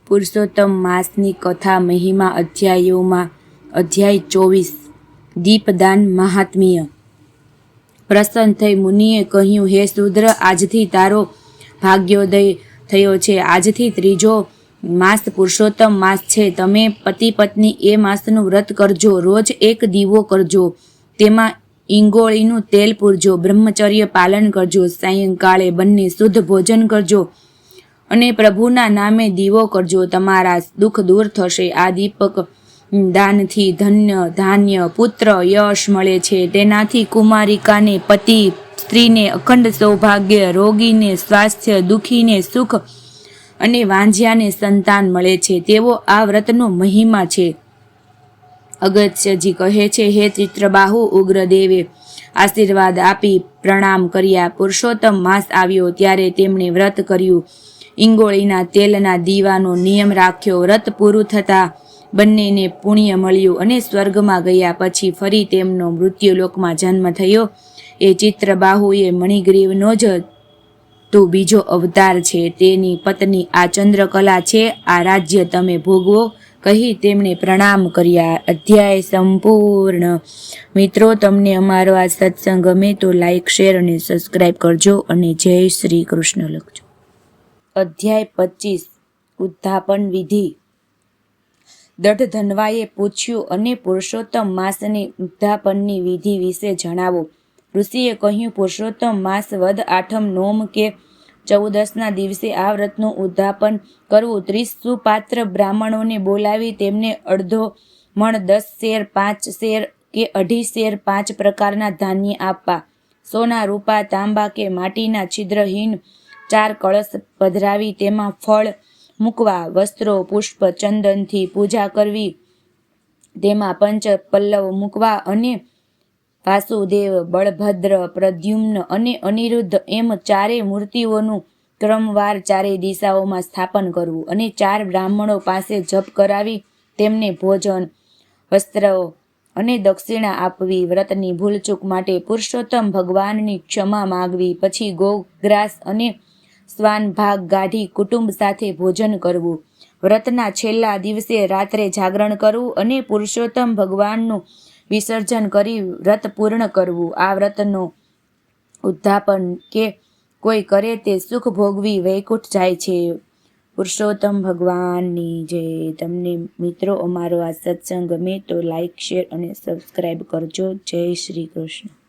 પુરુષોત્તમ માસની કથા મહિમા અધ્યાયોમાં અધ્યાય 24 દીપદાન મહાત્મ્ય। પ્રસન્ન થઈ મુનિએ કહ્યું, હે શૂદ્ર, આજથી તારો ભાગ્યોદય થયો છે। આજથી ત્રીજો માસ પુરુષોત્તમ માસ છે। તમે પતિ પત્ની એ માસનું વ્રત કરજો। રોજ એક દીવો કરજો, તેમાં ઈંગોળીનું તેલ પૂરજો, બ્રહ્મચર્ય પાલન કરજો, સાયંકાળે બંને શુદ્ધ ભોજન કરજો અને પ્રભુના નામે દીવો કરજો, તમારા દુઃખ દૂર થશે। આ દીપક દાનથી ધન્ય ધાન્ય પુત્ર યશ મળે છે। તેનાથી કુમારિકાને પતિ, સ્ત્રીને અખંડ સૌભાગ્ય, રોગીને સ્વાસ્થ્ય, દુઃખીને સુખ અને વાંઝ્યાને સંતાન મળે છે। તેવો આ વ્રતનો મહિમા છે। અગસ્ત્યજી કહે છે, હે ચિત્રબાહુ, ઉગ્રદેવે આશીર્વાદ આપી પ્રણામ કર્યા। પુરુષોત્તમ માસ આવ્યો ત્યારે તેમણે વ્રત કર્યું, ઈંગોળીના તેલના દીવાનો નિયમ રાખ્યો। વ્રત પૂરું થતાં બંનેને પુણ્ય મળ્યું અને સ્વર્ગમાં ગયા। પછી ફરી તેમનો મૃત્યુલોકમાં જન્મ થયો। એ ચિત્રબાહુએ મણિગ્રીવનો જ તો બીજો અવતાર છે। તેની પત્ની આ ચંદ્રકલા છે। આ રાજ્ય તમે ભોગવો, કહી તેમણે પ્રણામ કર્યા। અધ્યાય સંપૂર્ણ। મિત્રો, તમને અમારો આ સત્સંગ ગમે તો લાઈક, શેર અને સબસ્ક્રાઈબ કરજો અને જય શ્રી કૃષ્ણ લખજો। અધ્યાય 25 ઉદ્ધાપન વિધિ। દઢધન્વાએ પૂછ્યું, અને પુરુષોત્તમ માસની ઉદ્ધાપનની વિધિ વિશે જણાવો। ઋષિએ કહ્યું, પુરુષોત્તમ માસ વદ આઠમ નોમ કે 14ના દિવસે આ વ્રતનું ઉદ્ધાપન કરવું। 30 સુપાત્ર બ્રાહ્મણોને બોલાવી તેમને અડધો મણ 10 શેર 5 શેર કે 2.5 શેર 5 પ્રકારના ધાન્ય આપવા। સોના, રૂપા, તાંબા કે માટીના છિદ્રહીન 4 કળશ પધરાવી તેમાં ફળ મૂકવા। વસ્ત્રો, પુષ્પ, ચંદનથી પૂજા કરવી, તેમાં પંચ પલ્લવ મૂકવા અને વાસુદેવ, બળભદ્ર, પ્રદ્યુમ્ન અને અનિરુદ્ધ એમ 4 મૂર્તિઓનું ક્રમવાર 4 દિશાઓમાં સ્થાપન કરવું અને 4 બ્રાહ્મણો પાસે જપ કરાવી તેમને ભોજન, વસ્ત્રો અને દક્ષિણા આપવી। વ્રતની ભૂલચૂક માટે પુરુષોત્તમ ભગવાનની ક્ષમા માગવી। પછી ગોગ્રાસ અને શ્વાન ભાગ ગાઢી કુટુંબ સાથે ભોજન કરવું। વ્રતના છેલ્લા દિવસે રાત્રે જાગરણ કરવું અને પુરુષોત્તમ ભગવાનનું વિસર્જન કરી વ્રત પૂર્ણ કરવું। આ વ્રતનો ઉદ્ધાપન કે કોઈ કરે તે સુખ ભોગવી વૈકુંઠ જાય છે। પુરુષોત્તમ ભગવાનની જય। તમને મિત્રો અમારો આ સત્સંગ ગમે તો લાઈક, શેર અને સબસ્ક્રાઈબ કરજો। જય શ્રી કૃષ્ણ।